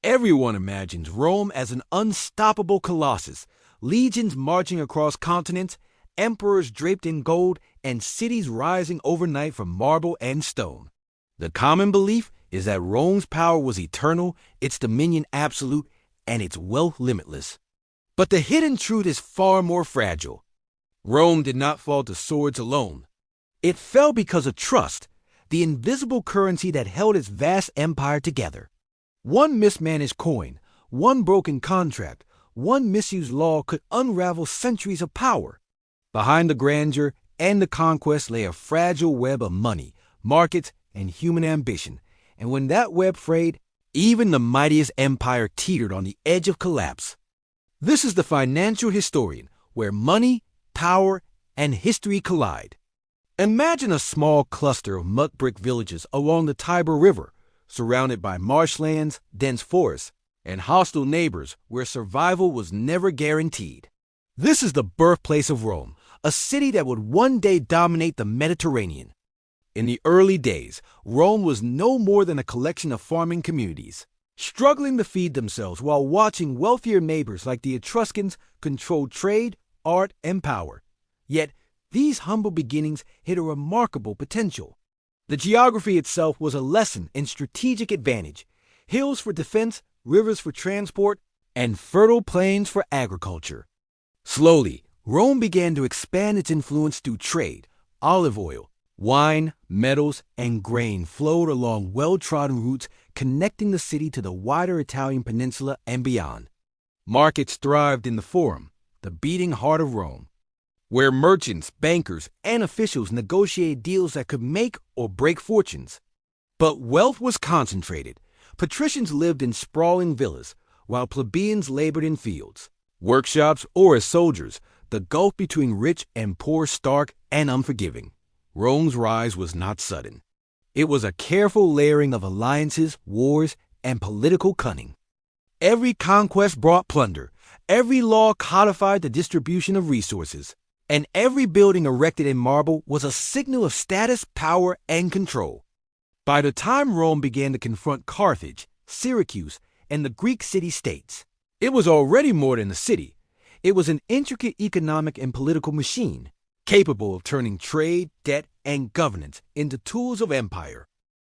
Everyone imagines Rome as an unstoppable colossus, legions marching across continents, emperors draped in gold, and cities rising overnight from marble and stone. The common belief is that Rome's power was eternal, its dominion absolute, and its wealth limitless. But the hidden truth is far more fragile. Rome did not fall to swords alone. It fell because of trust, the invisible currency that held its vast empire together. One mismanaged coin, one broken contract, one misused law could unravel centuries of power. Behind the grandeur and the conquest lay a fragile web of money, markets, and human ambition, and when that web frayed, even the mightiest empire teetered on the edge of collapse. This is the Financial Historian, where money, power, and history collide. Imagine a small cluster of mud brick villages along the Tiber River, surrounded by marshlands, dense forests, and hostile neighbors where survival was never guaranteed. This is the birthplace of Rome, a city that would one day dominate the Mediterranean. In the early days, Rome was no more than a collection of farming communities, struggling to feed themselves while watching wealthier neighbors like the Etruscans control trade, art, and power. Yet, these humble beginnings hid a remarkable potential. The geography itself was a lesson in strategic advantage: hills for defense, rivers for transport, and fertile plains for agriculture. Slowly, Rome began to expand its influence through trade. Olive oil, wine, metals, and grain flowed along well-trodden routes connecting the city to the wider Italian peninsula and beyond. Markets thrived in the Forum, the beating heart of Rome, where merchants, bankers, and officials negotiated deals that could make or break fortunes. But wealth was concentrated. Patricians lived in sprawling villas, while plebeians labored in fields, workshops, or as soldiers. The gulf between rich and poor stark and unforgiving. Rome's rise was not sudden. It was a careful layering of alliances, wars, and political cunning. Every conquest brought plunder. Every law codified the distribution of resources. And every building erected in marble was a signal of status, power, and control. By the time Rome began to confront Carthage, Syracuse, and the Greek city-states, it was already more than a city. It was an intricate economic and political machine, capable of turning trade, debt, and governance into tools of empire.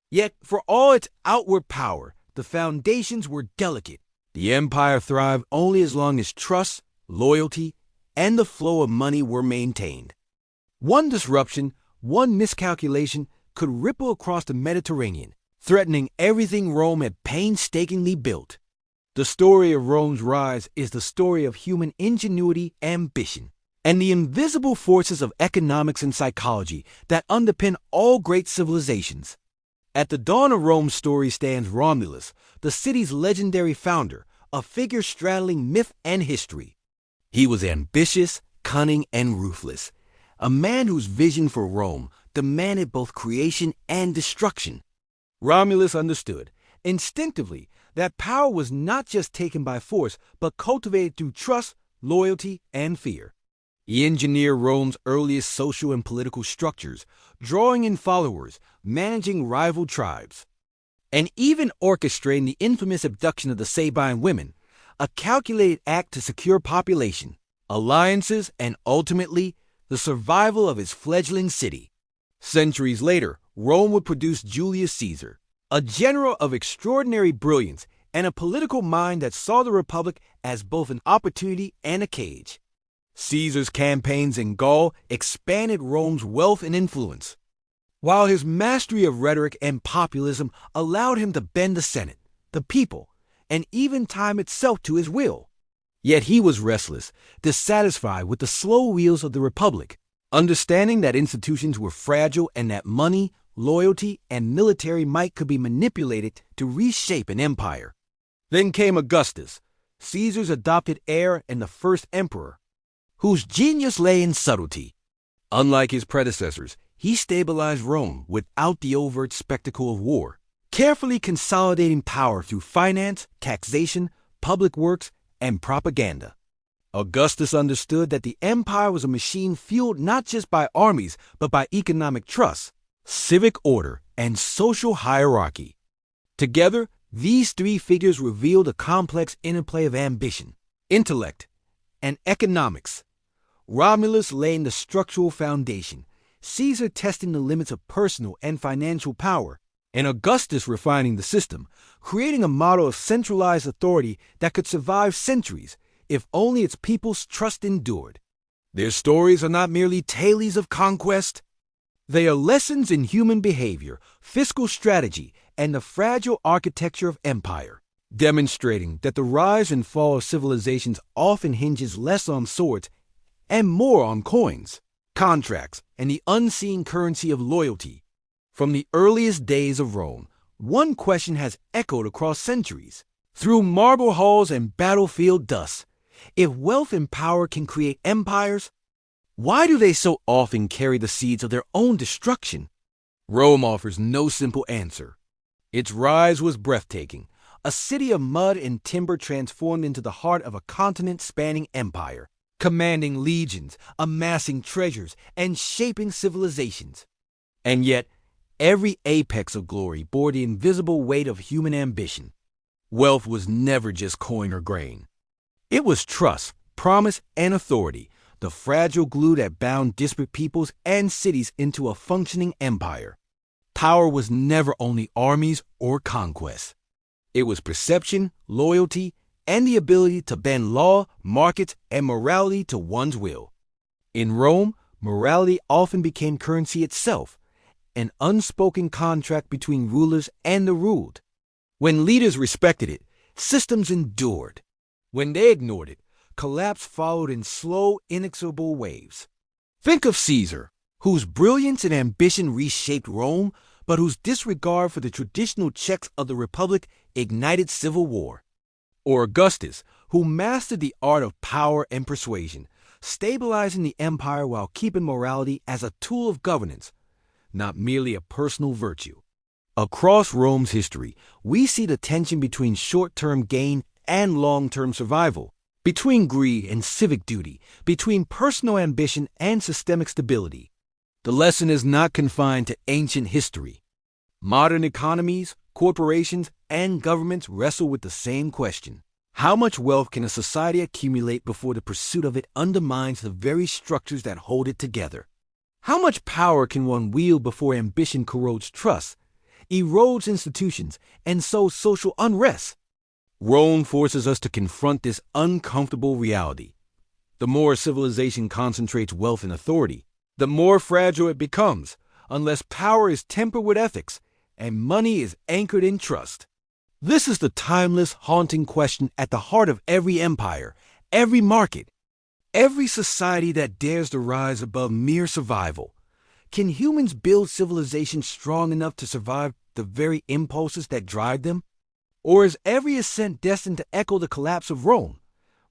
Yet, for all its outward power, the foundations were delicate. The empire thrived only as long as trust, loyalty, and the flow of money were maintained. One disruption, one miscalculation could ripple across the Mediterranean, threatening everything Rome had painstakingly built. The story of Rome's rise is the story of human ingenuity, ambition, and the invisible forces of economics and psychology that underpin all great civilizations. At the dawn of Rome's story stands Romulus, the city's legendary founder, a figure straddling myth and history. He was ambitious, cunning, and ruthless, a man whose vision for Rome demanded both creation and destruction. Romulus understood, instinctively, that power was not just taken by force, but cultivated through trust, loyalty, and fear. He engineered Rome's earliest social and political structures, drawing in followers, managing rival tribes, and even orchestrating the infamous abduction of the Sabine women, a calculated act to secure population, alliances, and ultimately, the survival of his fledgling city. Centuries later, Rome would produce Julius Caesar, a general of extraordinary brilliance and a political mind that saw the Republic as both an opportunity and a cage. Caesar's campaigns in Gaul expanded Rome's wealth and influence, while his mastery of rhetoric and populism allowed him to bend the Senate, the people, and even time itself to his will. Yet he was restless, dissatisfied with the slow wheels of the Republic, understanding that institutions were fragile and that money, loyalty, and military might could be manipulated to reshape an empire. Then came Augustus, Caesar's adopted heir and the first emperor, whose genius lay in subtlety. Unlike his predecessors, he stabilized Rome without the overt spectacle of war, carefully consolidating power through finance, taxation, public works, and propaganda. Augustus understood that the empire was a machine fueled not just by armies, but by economic trust, civic order, and social hierarchy. Together, These three figures reveal the complex interplay of ambition, intellect, and economics. Romulus laying the structural foundation, Caesar testing the limits of personal and financial power, and Augustus refining the system, creating a model of centralized authority that could survive centuries if only its people's trust endured. Their stories are not merely tales of conquest. They are lessons in human behavior, fiscal strategy, and the fragile architecture of empire, demonstrating that the rise and fall of civilizations often hinges less on swords and more on coins, contracts, and the unseen currency of loyalty. From the earliest days of Rome, one question has echoed across centuries, through marble halls and battlefield dust. If wealth and power can create empires, why do they so often carry the seeds of their own destruction? Rome offers no simple answer. Its rise was breathtaking, a city of mud and timber transformed into the heart of a continent-spanning empire, commanding legions, amassing treasures, and shaping civilizations. And yet, every apex of glory bore the invisible weight of human ambition. Wealth was never just coin or grain. It was trust, promise, and authority, the fragile glue that bound disparate peoples and cities into a functioning empire. Power was never only armies or conquests. It was perception, loyalty, and the ability to bend law, markets, and morality to one's will. In Rome, morality often became currency itself, an unspoken contract between rulers and the ruled. When leaders respected it, systems endured. When they ignored it, collapse followed in slow, inexorable waves. Think of Caesar, whose brilliance and ambition reshaped Rome, but whose disregard for the traditional checks of the Republic ignited civil war. Or Augustus, who mastered the art of power and persuasion, stabilizing the empire while keeping morality as a tool of governance, not merely a personal virtue. Across Rome's history, we see the tension between short-term gain and long-term survival, between greed and civic duty, between personal ambition and systemic stability. The lesson is not confined to ancient history. Modern economies, corporations, and governments wrestle with the same question. How much wealth can a society accumulate before the pursuit of it undermines the very structures that hold it together? How much power can one wield before ambition corrodes trust, erodes institutions, and sows social unrest? Rome forces us to confront this uncomfortable reality. The more civilization concentrates wealth and authority, the more fragile it becomes, unless power is tempered with ethics and money is anchored in trust. This is the timeless, haunting question at the heart of every empire, every market, every society that dares to rise above mere survival. Can humans build civilizations strong enough to survive the very impulses that drive them? Or is every ascent destined to echo the collapse of Rome?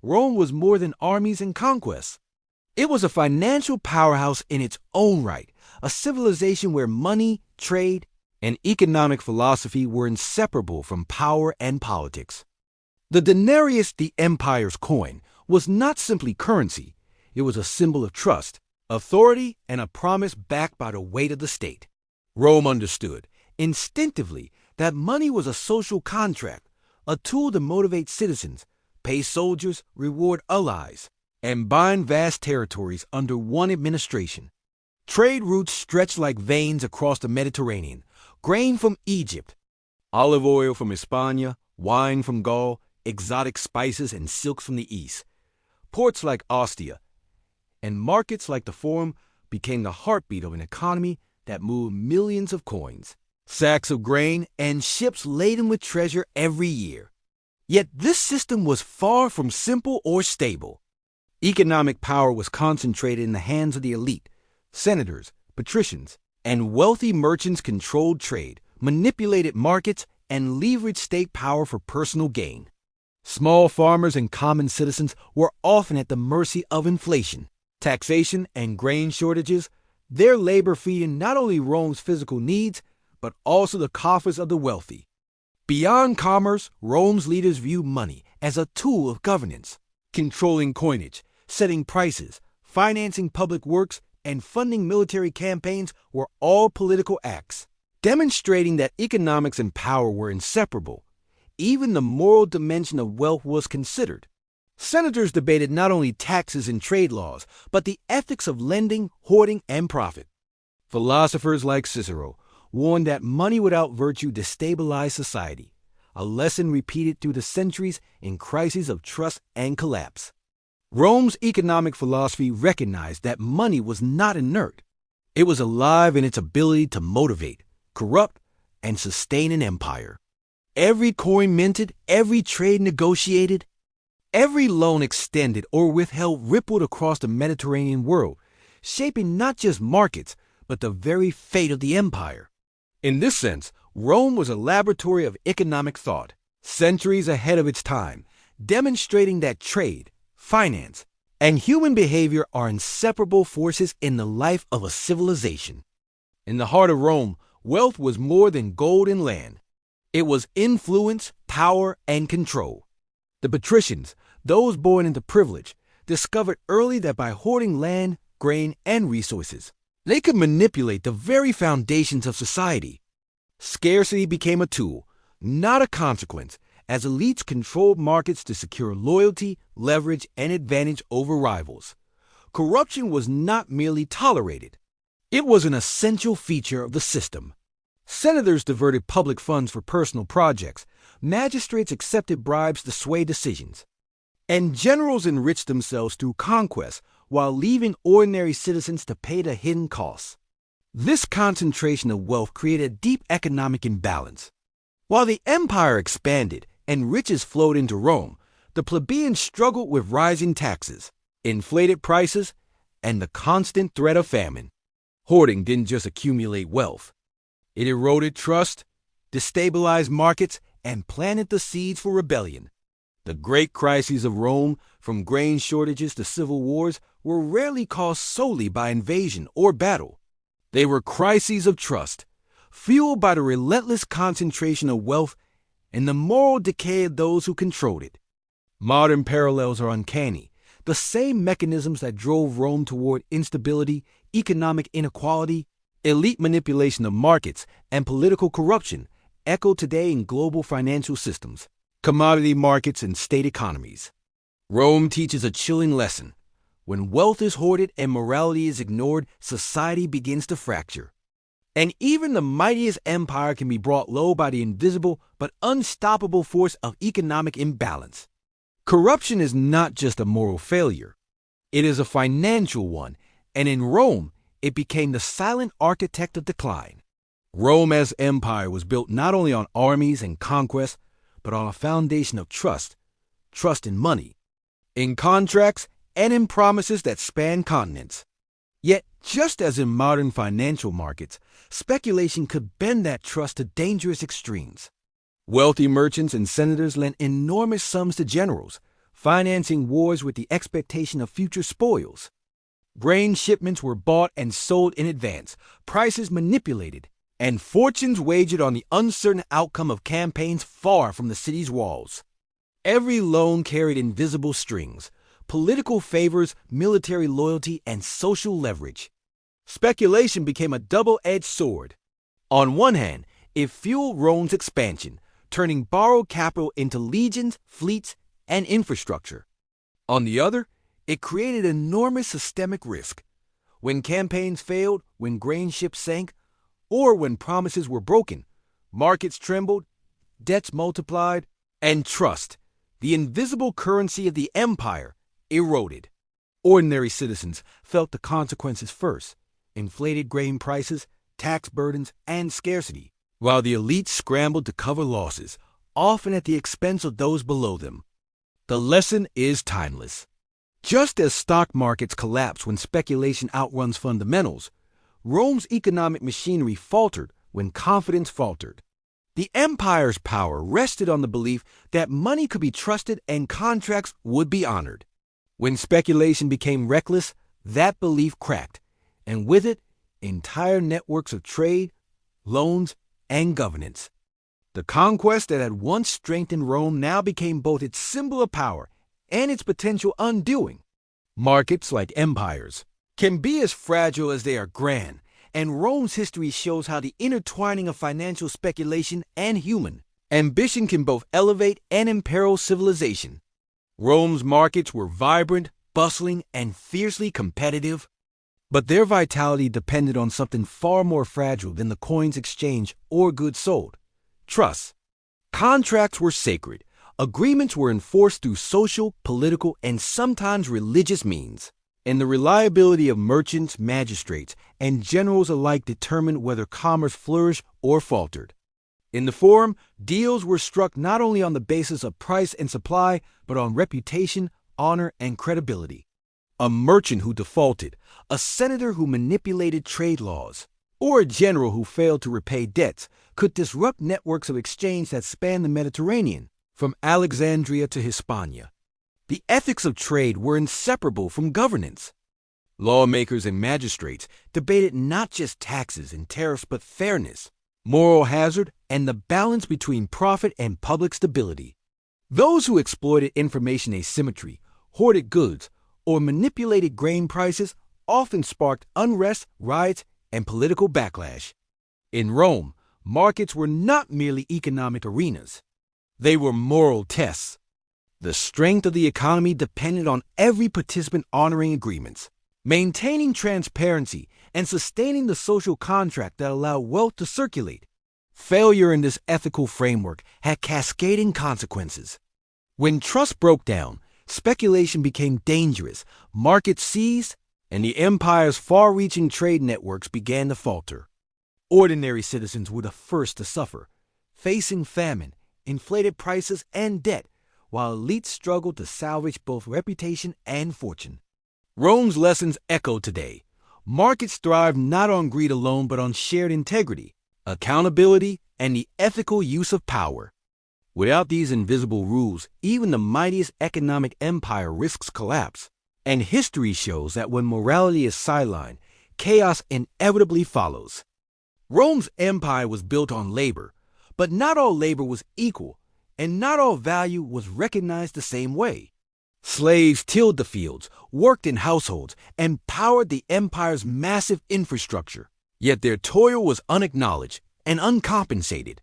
Rome was more than armies and conquests. It was a financial powerhouse in its own right, a civilization where money, trade, and economic philosophy were inseparable from power and politics. The denarius, the empire's coin, was not simply currency. It was a symbol of trust, authority, and a promise backed by the weight of the state. Rome understood, instinctively, that money was a social contract, a tool to motivate citizens, pay soldiers, reward allies, and bind vast territories under one administration. Trade routes stretched like veins across the Mediterranean, grain from Egypt, olive oil from Hispania, wine from Gaul, exotic spices and silks from the East. Ports like Ostia and markets like the Forum became the heartbeat of an economy that moved millions of coins, sacks of grain, and ships laden with treasure every year. Yet this system was far from simple or stable. Economic power was concentrated in the hands of the elite. Senators, patricians, and wealthy merchants controlled trade, manipulated markets, and leveraged state power for personal gain. Small farmers and common citizens were often at the mercy of inflation, taxation, and grain shortages, their labor feeding not only Rome's physical needs, but also the coffers of the wealthy. Beyond commerce, Rome's leaders viewed money as a tool of governance, controlling coinage, setting prices, financing public works, and funding military campaigns were all political acts, demonstrating that economics and power were inseparable. Even the moral dimension of wealth was considered. Senators debated not only taxes and trade laws, but the ethics of lending, hoarding, and profit. Philosophers like Cicero warned that money without virtue destabilized society, a lesson repeated through the centuries in crises of trust and collapse. Rome's economic philosophy recognized that money was not inert. It was alive in its ability to motivate, corrupt, and sustain an empire. Every coin minted, every trade negotiated, every loan extended or withheld rippled across the Mediterranean world, shaping not just markets, but the very fate of the empire. In this sense, Rome was a laboratory of economic thought, centuries ahead of its time, demonstrating that trade, finance, and human behavior are inseparable forces in the life of a civilization. In the heart of Rome, wealth was more than gold and land. It was influence, power, and control. The patricians, those born into privilege, discovered early that by hoarding land, grain, and resources, they could manipulate the very foundations of society. Scarcity became a tool, not a consequence, as elites controlled markets to secure loyalty, leverage, and advantage over rivals. Corruption was not merely tolerated. It was an essential feature of the system. Senators diverted public funds for personal projects, magistrates accepted bribes to sway decisions, and generals enriched themselves through conquest while leaving ordinary citizens to pay the hidden costs. This concentration of wealth created a deep economic imbalance. While the empire expanded and riches flowed into Rome, the plebeians struggled with rising taxes, inflated prices, and the constant threat of famine. Hoarding didn't just accumulate wealth. It eroded trust, destabilized markets, and planted the seeds for rebellion. The great crises of Rome, from grain shortages to civil wars, were rarely caused solely by invasion or battle. They were crises of trust, fueled by the relentless concentration of wealth and the moral decay of those who controlled it. Modern parallels are uncanny. The same mechanisms that drove Rome toward instability, economic inequality, elite manipulation of markets, and political corruption echo today in global financial systems, commodity markets, and state economies. Rome teaches a chilling lesson. When wealth is hoarded and morality is ignored, society begins to fracture. And even the mightiest empire can be brought low by the invisible but unstoppable force of economic imbalance. Corruption is not just a moral failure. It is a financial one, and in Rome, it became the silent architect of decline. Rome as empire was built not only on armies and conquest, but on a foundation of trust in money, in contracts, and in promises that span continents. Yet, just as in modern financial markets, speculation could bend that trust to dangerous extremes. Wealthy merchants and senators lent enormous sums to generals, financing wars with the expectation of future spoils. Grain shipments were bought and sold in advance, prices manipulated, and fortunes wagered on the uncertain outcome of campaigns far from the city's walls. Every loan carried invisible strings, political favors, military loyalty, and social leverage. Speculation became a double-edged sword. On one hand, it fueled Rome's expansion, turning borrowed capital into legions, fleets, and infrastructure. On the other, it created enormous systemic risk. When campaigns failed, when grain ships sank, or when promises were broken, markets trembled, debts multiplied, and trust, the invisible currency of the empire, eroded. Ordinary citizens felt the consequences first: inflated grain prices, tax burdens, and scarcity, while the elites scrambled to cover losses, often at the expense of those below them. The lesson is timeless. Just as stock markets collapse when speculation outruns fundamentals, Rome's economic machinery faltered when confidence faltered. The empire's power rested on the belief that money could be trusted and contracts would be honored. When speculation became reckless, that belief cracked, and with it, entire networks of trade, loans, and governance. The conquest that had once strengthened Rome now became both its symbol of power and its potential undoing. Markets, like empires, can be as fragile as they are grand, and Rome's history shows how the intertwining of financial speculation and human Ambition can both elevate and imperil civilization. Rome's markets were vibrant, bustling, and fiercely competitive, but their vitality depended on something far more fragile than the coins exchanged or goods sold: trust. Contracts were sacred. Agreements were enforced through social, political, and sometimes religious means, and the reliability of merchants, magistrates, and generals alike determined whether commerce flourished or faltered. In the Forum, deals were struck not only on the basis of price and supply, but on reputation, honor, and credibility. A merchant who defaulted, a senator who manipulated trade laws, or a general who failed to repay debts could disrupt networks of exchange that spanned the Mediterranean, from Alexandria to Hispania. The ethics of trade were inseparable from governance. Lawmakers and magistrates debated not just taxes and tariffs but fairness, moral hazard, and the balance between profit and public stability. Those who exploited information asymmetry, hoarded goods, or manipulated grain prices often sparked unrest, riots, and political backlash. In Rome, markets were not merely economic arenas. They were moral tests. The strength of the economy depended on every participant honoring agreements, maintaining transparency, and sustaining the social contract that allowed wealth to circulate. Failure in this ethical framework had cascading consequences. When trust broke down, speculation became dangerous, markets seized, and the empire's far-reaching trade networks began to falter. Ordinary citizens were the first to suffer, facing famine, inflated prices, and debt, while elites struggled to salvage both reputation and fortune. Rome's lessons echo today. Markets thrive not on greed alone but on shared integrity, accountability, and the ethical use of power. Without these invisible rules, even the mightiest economic empire risks collapse. And history shows that when morality is sidelined, chaos inevitably follows. Rome's empire was built on labor, but not all labor was equal, and not all value was recognized the same way. Slaves tilled the fields, worked in households, and powered the empire's massive infrastructure. Yet their toil was unacknowledged and uncompensated.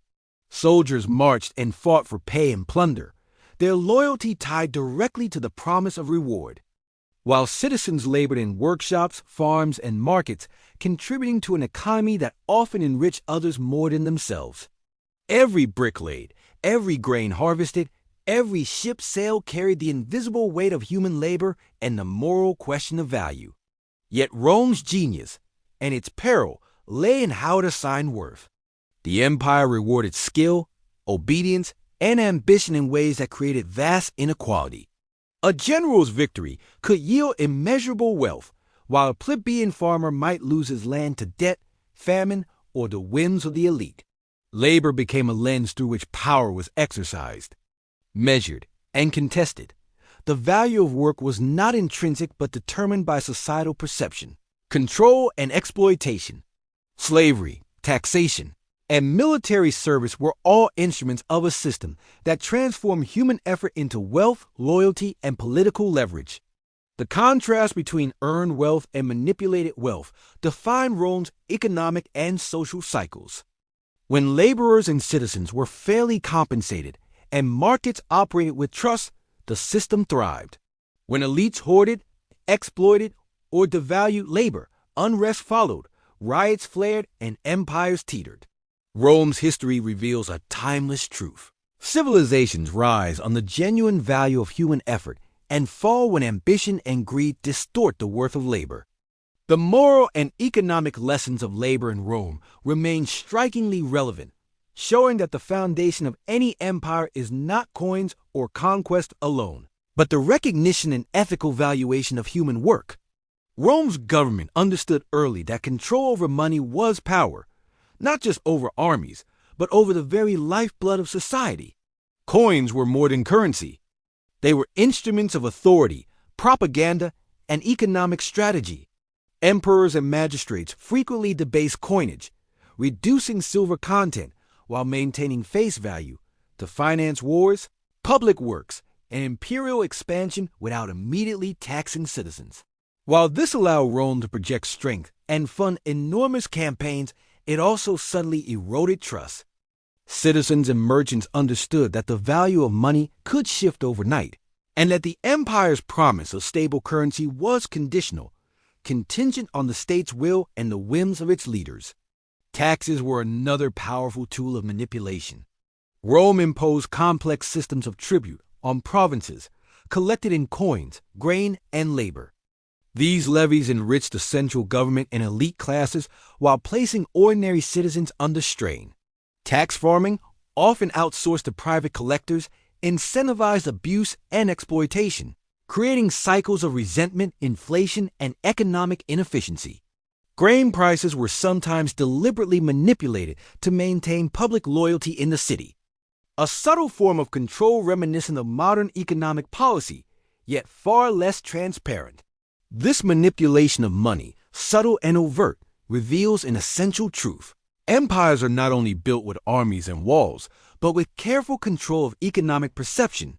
Soldiers marched and fought for pay and plunder, their loyalty tied directly to the promise of reward, while citizens labored in workshops, farms, and markets, contributing to an economy that often enriched others more than themselves. Every brick laid, every grain harvested, every ship sailed carried the invisible weight of human labor and the moral question of value. Yet Rome's genius and its peril lay in how it assigned worth. The empire rewarded skill, obedience, and ambition in ways that created vast inequality. A general's victory could yield immeasurable wealth, while a plebeian farmer might lose his land to debt, famine, or the whims of the elite. Labor became a lens through which power was exercised, measured, and contested. The value of work was not intrinsic but determined by societal perception, control, and exploitation. Slavery, taxation, and military service were all instruments of a system that transformed human effort into wealth, loyalty, and political leverage. The contrast between earned wealth and manipulated wealth defined Rome's economic and social cycles. When laborers and citizens were fairly compensated and markets operated with trust, the system thrived. When elites hoarded, exploited, or devalued labor, unrest followed, riots flared, and empires teetered. Rome's history reveals a timeless truth. Civilizations rise on the genuine value of human effort and fall when ambition and greed distort the worth of labor. The moral and economic lessons of labor in Rome remain strikingly relevant, showing that the foundation of any empire is not coins or conquest alone, but the recognition and ethical valuation of human work. Rome's government understood early that control over money was power, not just over armies, but over the very lifeblood of society. Coins were more than currency. They were instruments of authority, propaganda, and economic strategy. Emperors and magistrates frequently debased coinage, reducing silver content while maintaining face value to finance wars, public works, and imperial expansion without immediately taxing citizens. While this allowed Rome to project strength and fund enormous campaigns, it also subtly eroded trust. Citizens and merchants understood that the value of money could shift overnight, and that the empire's promise of stable currency was conditional, contingent on the state's will and the whims of its leaders. Taxes were another powerful tool of manipulation. Rome imposed complex systems of tribute on provinces, collected in coins, grain, and labor. These levies enriched the central government and elite classes while placing ordinary citizens under strain. Tax farming, often outsourced to private collectors, incentivized abuse and exploitation, creating cycles of resentment, inflation, and economic inefficiency. Grain prices were sometimes deliberately manipulated to maintain public loyalty in the city. A subtle form of control reminiscent of modern economic policy, yet far less transparent. This manipulation of money, subtle and overt, reveals an essential truth. Empires are not only built with armies and walls, but with careful control of economic perception.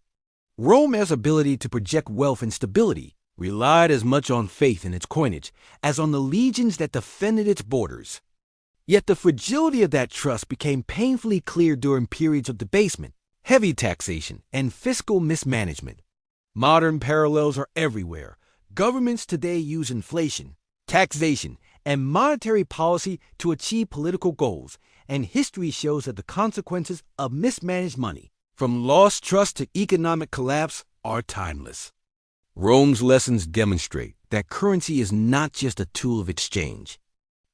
Rome's ability to project wealth and stability relied as much on faith in its coinage as on the legions that defended its borders. Yet the fragility of that trust became painfully clear during periods of debasement, heavy taxation, and fiscal mismanagement. Modern parallels are everywhere. Governments today use inflation, taxation, and monetary policy to achieve political goals, and history shows that the consequences of mismanaged money, from lost trust to economic collapse, are timeless. Rome's lessons demonstrate that currency is not just a tool of exchange.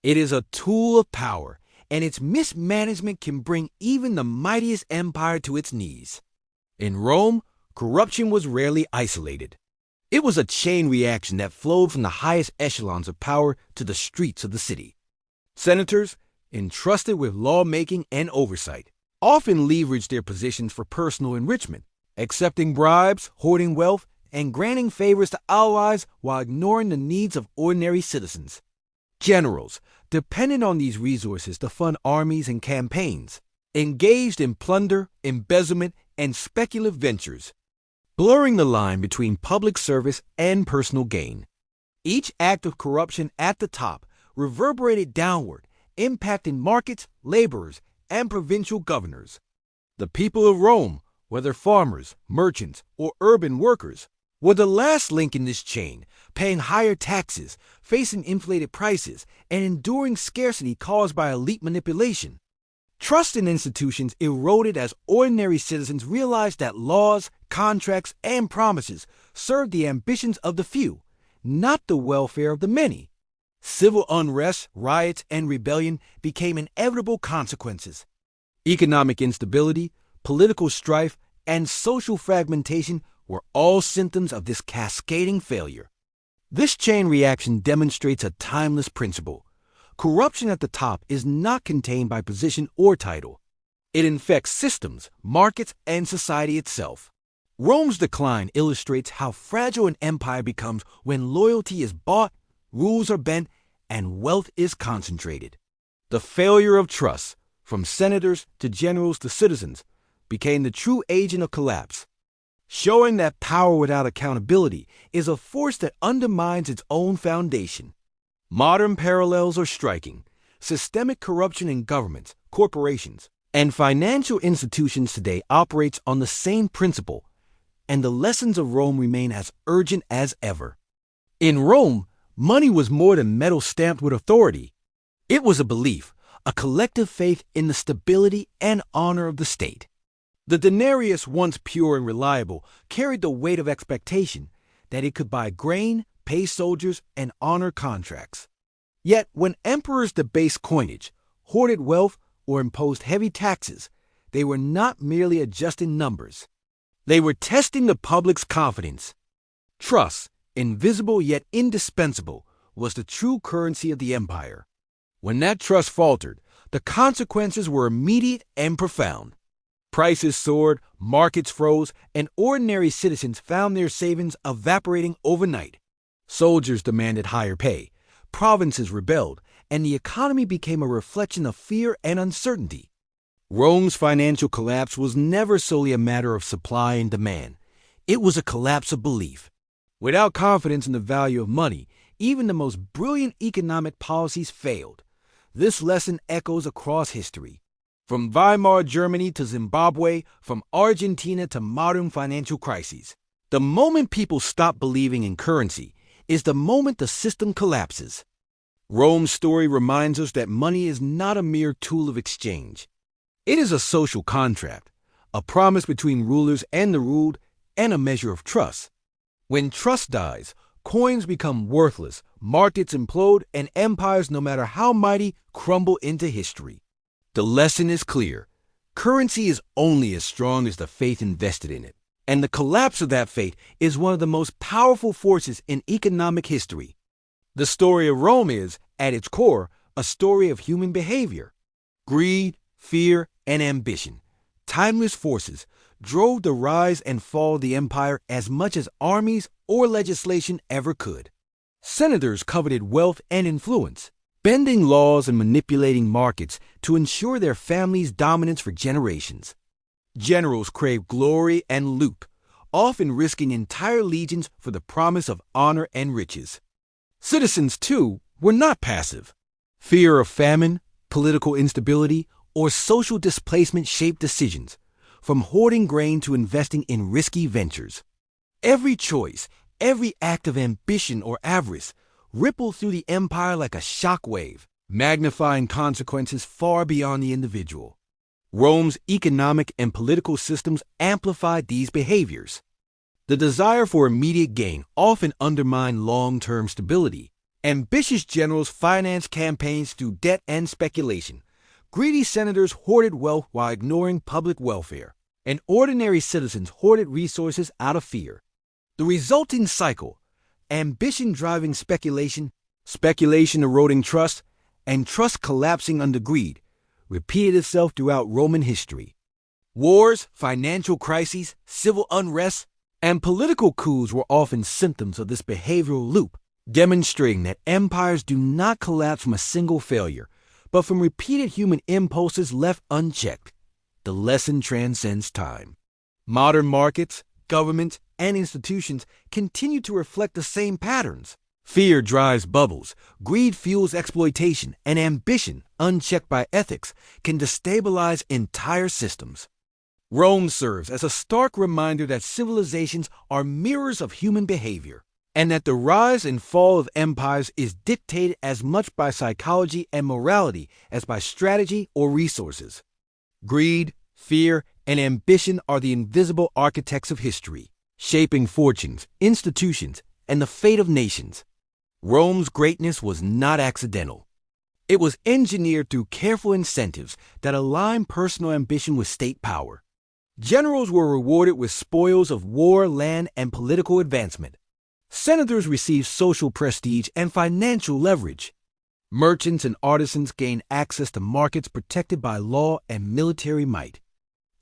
It is a tool of power, and its mismanagement can bring even the mightiest empire to its knees. In Rome, corruption was rarely isolated. It was a chain reaction that flowed from the highest echelons of power to the streets of the city. Senators, entrusted with lawmaking and oversight, often leveraged their positions for personal enrichment, accepting bribes, hoarding wealth, and granting favors to allies while ignoring the needs of ordinary citizens. Generals, dependent on these resources to fund armies and campaigns, engaged in plunder, embezzlement, and speculative ventures, blurring the line between public service and personal gain. Each act of corruption at the top reverberated downward, impacting markets, laborers, and provincial governors. The people of Rome, whether farmers, merchants, or urban workers, were the last link in this chain, paying higher taxes, facing inflated prices, and enduring scarcity caused by elite manipulation. Trust in institutions eroded as ordinary citizens realized that laws, contracts, and promises served the ambitions of the few, not the welfare of the many. Civil unrest, riots, and rebellion became inevitable consequences. Economic instability, political strife, and social fragmentation were all symptoms of this cascading failure. This chain reaction demonstrates a timeless principle. Corruption at the top is not contained by position or title. It infects systems, markets, and society itself. Rome's decline illustrates how fragile an empire becomes when loyalty is bought, rules are bent, and wealth is concentrated. The failure of trust, from senators to generals to citizens, became the true agent of collapse, showing that power without accountability is a force that undermines its own foundation. Modern parallels are striking. Systemic corruption in governments, corporations, and financial institutions today operates on the same principle, and the lessons of Rome remain as urgent as ever. In Rome, money was more than metal stamped with authority. It was a belief, a collective faith in the stability and honor of the state. The denarius, once pure and reliable, carried the weight of expectation that it could buy grain, pay soldiers, and honor contracts. Yet, when emperors debased coinage, hoarded wealth, or imposed heavy taxes, they were not merely adjusting numbers. They were testing the public's confidence. Trust, invisible yet indispensable, was the true currency of the empire. When that trust faltered, the consequences were immediate and profound. Prices soared, markets froze, and ordinary citizens found their savings evaporating overnight. Soldiers demanded higher pay, provinces rebelled, and the economy became a reflection of fear and uncertainty. Rome's financial collapse was never solely a matter of supply and demand. It was a collapse of belief. Without confidence in the value of money, even the most brilliant economic policies failed. This lesson echoes across history. From Weimar Germany to Zimbabwe, from Argentina to modern financial crises. The moment people stop believing in currency is the moment the system collapses. Rome's story reminds us that money is not a mere tool of exchange. It is a social contract, a promise between rulers and the ruled, and a measure of trust. When trust dies, coins become worthless, markets implode, and empires, no matter how mighty, crumble into history. The lesson is clear. Currency is only as strong as the faith invested in it, and the collapse of that faith is one of the most powerful forces in economic history. The story of Rome is, at its core, a story of human behavior. Greed, fear, and ambition, timeless forces, drove the rise and fall of the empire as much as armies or legislation ever could. Senators coveted wealth and influence, bending laws and manipulating markets to ensure their families' dominance for generations. Generals craved glory and loot, often risking entire legions for the promise of honor and riches. Citizens, too, were not passive. Fear of famine, political instability, or social displacement shaped decisions, from hoarding grain to investing in risky ventures. Every choice, every act of ambition or avarice rippled through the empire like a shock wave, magnifying consequences far beyond the individual. Rome's economic and political systems amplified these behaviors. The desire for immediate gain often undermined long-term stability. Ambitious generals financed campaigns through debt and speculation. Greedy senators hoarded wealth while ignoring public welfare, and ordinary citizens hoarded resources out of fear. The resulting cycle, ambition driving speculation, speculation eroding trust, and trust collapsing under greed, repeated itself throughout Roman history. Wars, financial crises, civil unrest, and political coups were often symptoms of this behavioral loop, demonstrating that empires do not collapse from a single failure, but from repeated human impulses left unchecked. The lesson transcends time. Modern markets, governments, and institutions continue to reflect the same patterns. Fear drives bubbles, greed fuels exploitation, and ambition, unchecked by ethics, can destabilize entire systems. Rome serves as a stark reminder that civilizations are mirrors of human behavior, and that the rise and fall of empires is dictated as much by psychology and morality as by strategy or resources. Greed, fear, and ambition are the invisible architects of history, shaping fortunes, institutions, and the fate of nations. Rome's greatness was not accidental. It was engineered through careful incentives that aligned personal ambition with state power. Generals were rewarded with spoils of war, land, and political advancement. Senators received social prestige and financial leverage. Merchants and artisans gained access to markets protected by law and military might.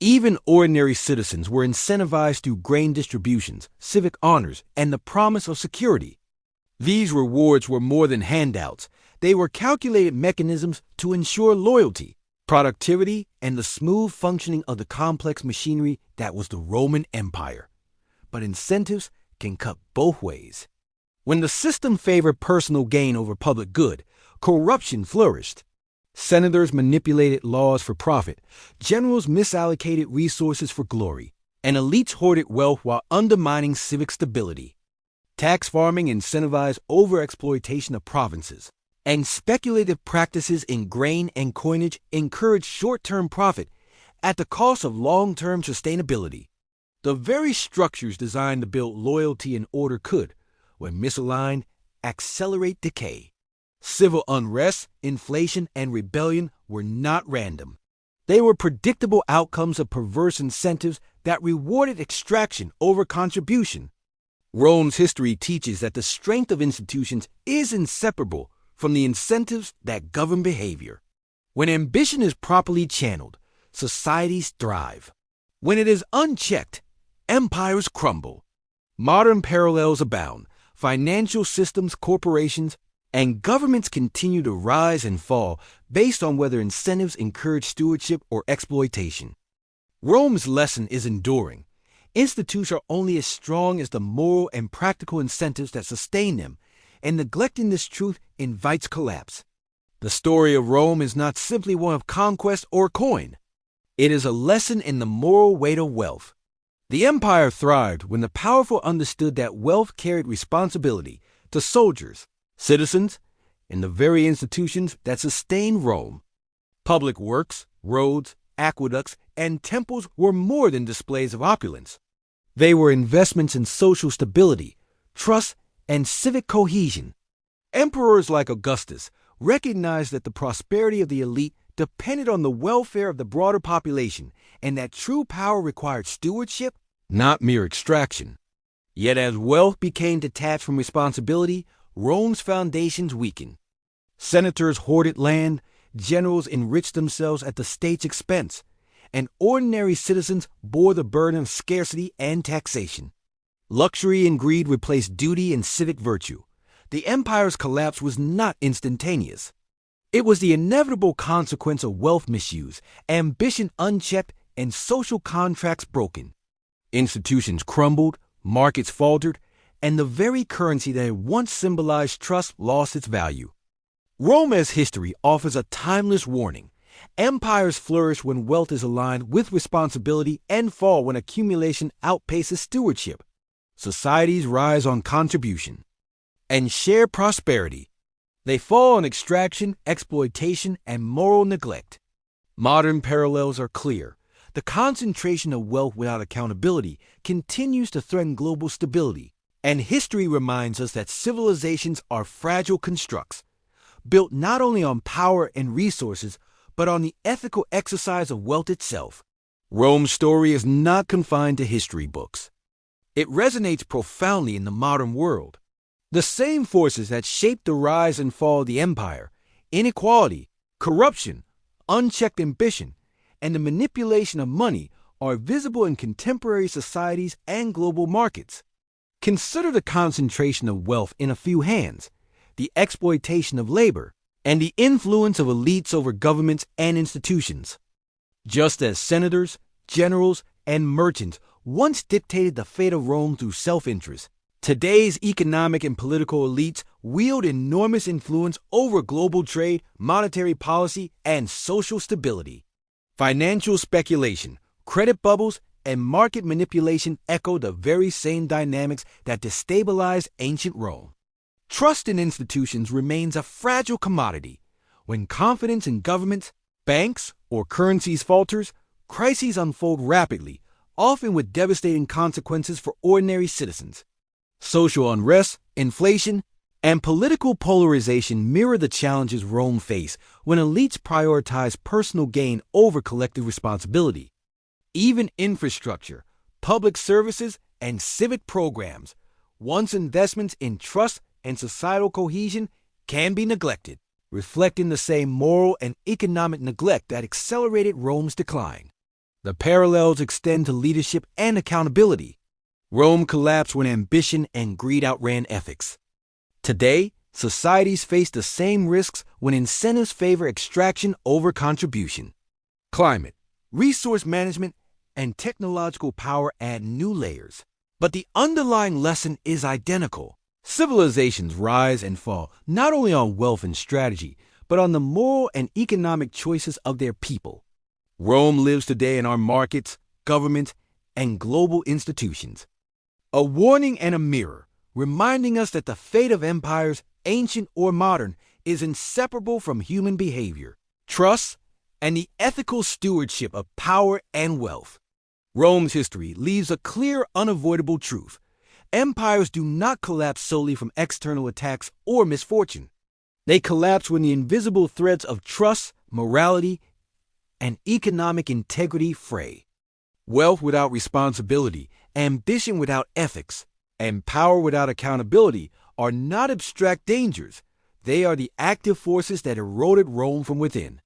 Even ordinary citizens were incentivized through grain distributions, civic honors, and the promise of security. These rewards were more than handouts. They were calculated mechanisms to ensure loyalty, productivity, and the smooth functioning of the complex machinery that was the Roman Empire. But incentives can cut both ways. When the system favored personal gain over public good, corruption flourished. Senators manipulated laws for profit, generals misallocated resources for glory, and elites hoarded wealth while undermining civic stability. Tax farming incentivized overexploitation of provinces, and speculative practices in grain and coinage encouraged short-term profit at the cost of long-term sustainability. The very structures designed to build loyalty and order could, when misaligned, accelerate decay. Civil unrest, inflation, and rebellion were not random. They were predictable outcomes of perverse incentives that rewarded extraction over contribution. Rome's history teaches that the strength of institutions is inseparable from the incentives that govern behavior. When ambition is properly channeled, societies thrive. When it is unchecked, empires crumble. Modern parallels abound. Financial systems, corporations, and governments continue to rise and fall based on whether incentives encourage stewardship or exploitation. Rome's lesson is enduring. Institutions are only as strong as the moral and practical incentives that sustain them, and neglecting this truth invites collapse. The story of Rome is not simply one of conquest or coin. It is a lesson in the moral weight of wealth. The empire thrived when the powerful understood that wealth carried responsibility to soldiers, citizens, and the very institutions that sustained Rome. Public works, roads, aqueducts, and temples were more than displays of opulence. They were investments in social stability, trust, and civic cohesion. Emperors like Augustus recognized that the prosperity of the elite depended on the welfare of the broader population and that true power required stewardship, not mere extraction. Yet as wealth became detached from responsibility, Rome's foundations weakened. Senators hoarded land, generals enriched themselves at the state's expense, and ordinary citizens bore the burden of scarcity and taxation. Luxury and greed replaced duty and civic virtue. The empire's collapse was not instantaneous. It was the inevitable consequence of wealth misuse, ambition unchecked, and social contracts broken. Institutions crumbled, markets faltered, and the very currency that had once symbolized trust lost its value. Rome as history offers a timeless warning. Empires flourish when wealth is aligned with responsibility and fall when accumulation outpaces stewardship. Societies rise on contribution and share prosperity. They fall on extraction, exploitation, and moral neglect. Modern parallels are clear. The concentration of wealth without accountability continues to threaten global stability, and history reminds us that civilizations are fragile constructs, built not only on power and resources, but on the ethical exercise of wealth itself. Rome's story is not confined to history books. It resonates profoundly in the modern world. The same forces that shaped the rise and fall of the empire, inequality, corruption, unchecked ambition, and the manipulation of money, are visible in contemporary societies and global markets. Consider the concentration of wealth in a few hands, the exploitation of labor, and the influence of elites over governments and institutions. Just as senators, generals, and merchants once dictated the fate of Rome through self-interest, today's economic and political elites wield enormous influence over global trade, monetary policy, and social stability. Financial speculation, credit bubbles, and market manipulation echo the very same dynamics that destabilized ancient Rome. Trust in institutions remains a fragile commodity. When confidence in governments, banks, or currencies falters, crises unfold rapidly, often with devastating consequences for ordinary citizens. Social unrest, inflation, and political polarization mirror the challenges Rome faced when elites prioritize personal gain over collective responsibility. Even infrastructure, public services, and civic programs, once investments in trust and societal cohesion, can be neglected, reflecting the same moral and economic neglect that accelerated Rome's decline. The parallels extend to leadership and accountability. Rome collapsed when ambition and greed outran ethics. Today, societies face the same risks when incentives favor extraction over contribution. Climate, resource management, and technological power add new layers. But the underlying lesson is identical. Civilizations rise and fall not only on wealth and strategy, but on the moral and economic choices of their people. Rome lives today in our markets, governments, and global institutions. A warning and a mirror, reminding us that the fate of empires, ancient or modern, is inseparable from human behavior, trust, and the ethical stewardship of power and wealth. Rome's history leaves a clear, unavoidable truth. Empires do not collapse solely from external attacks or misfortune. They collapse when the invisible threads of trust, morality, and economic integrity fray. Wealth without responsibility, ambition without ethics, and power without accountability are not abstract dangers. They are the active forces that eroded Rome from within.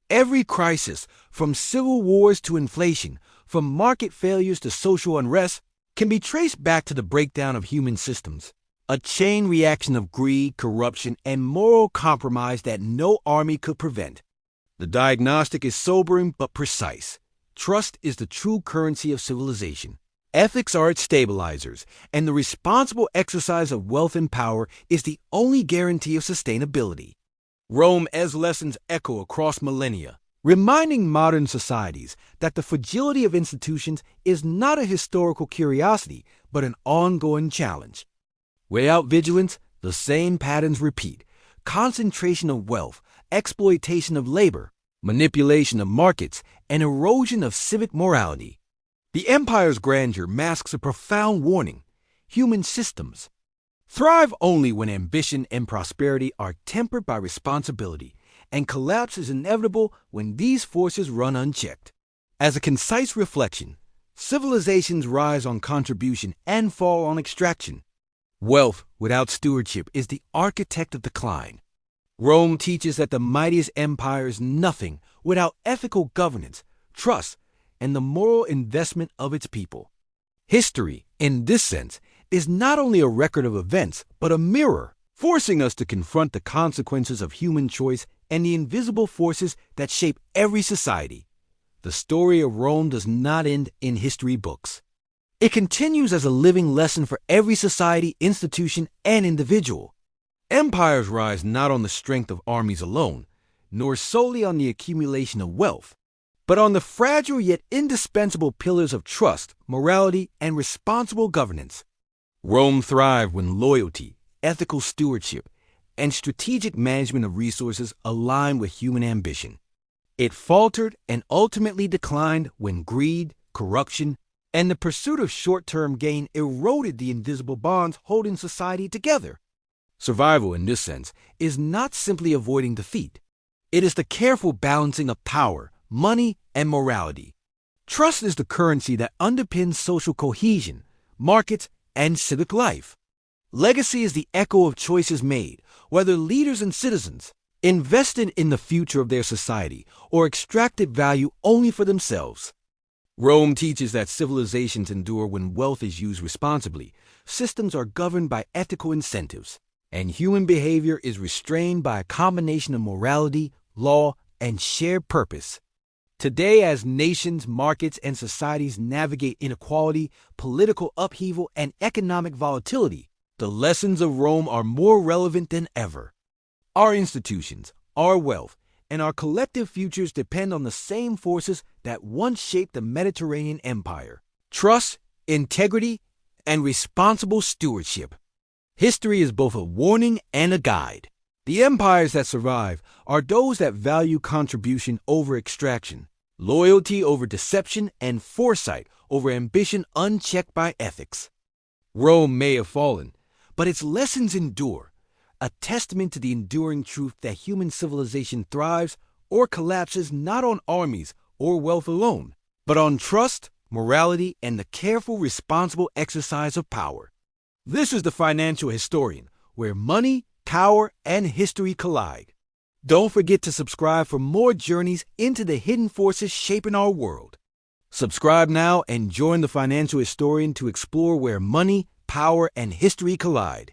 Every crisis, from civil wars to inflation, from market failures to social unrest, can be traced back to the breakdown of human systems, a chain reaction of greed, corruption, and moral compromise that no army could prevent. The diagnostic is sobering but precise. Trust is the true currency of civilization. Ethics are its stabilizers, and the responsible exercise of wealth and power is the only guarantee of sustainability. Rome as lessons echo across millennia, reminding modern societies that the fragility of institutions is not a historical curiosity, but an ongoing challenge. Without vigilance, the same patterns repeat: concentration of wealth, exploitation of labor, manipulation of markets, and erosion of civic morality. The empire's grandeur masks a profound warning: human systems thrive only when ambition and prosperity are tempered by responsibility, and collapse is inevitable when these forces run unchecked. As a concise reflection, civilizations rise on contribution and fall on extraction. Wealth without stewardship is the architect of decline. Rome teaches that the mightiest empire is nothing without ethical governance, trust, and the moral investment of its people. History, in this sense, is not only a record of events, but a mirror, forcing us to confront the consequences of human choice and the invisible forces that shape every society. The story of Rome does not end in history books. It continues as a living lesson for every society, institution, and individual. Empires rise not on the strength of armies alone, nor solely on the accumulation of wealth, but on the fragile yet indispensable pillars of trust, morality, and responsible governance. Rome thrived when loyalty, ethical stewardship, and strategic management of resources aligned with human ambition. It faltered and ultimately declined when greed, corruption, and the pursuit of short-term gain eroded the invisible bonds holding society together. Survival, in this sense, is not simply avoiding defeat. It is the careful balancing of power, money, and morality. Trust is the currency that underpins social cohesion, markets, and civic life. Legacy is the echo of choices made, whether leaders and citizens invested in the future of their society or extracted value only for themselves. Rome teaches that civilizations endure when wealth is used responsibly, systems are governed by ethical incentives, and human behavior is restrained by a combination of morality, law, and shared purpose. Today, as nations, markets, and societies navigate inequality, political upheaval, and economic volatility, the lessons of Rome are more relevant than ever. Our institutions, our wealth, and our collective futures depend on the same forces that once shaped the Mediterranean Empire: trust, integrity, and responsible stewardship. History is both a warning and a guide. The empires that survive are those that value contribution over extraction, loyalty over deception, and foresight over ambition unchecked by ethics. Rome may have fallen, but its lessons endure, a testament to the enduring truth that human civilization thrives or collapses not on armies or wealth alone, but on trust, morality, and the careful, responsible exercise of power. This is the Financial Historian, where money, power, and history collide. Don't forget to subscribe for more journeys into the hidden forces shaping our world. Subscribe now and join the Financial Historian to explore where money, power, and history collide.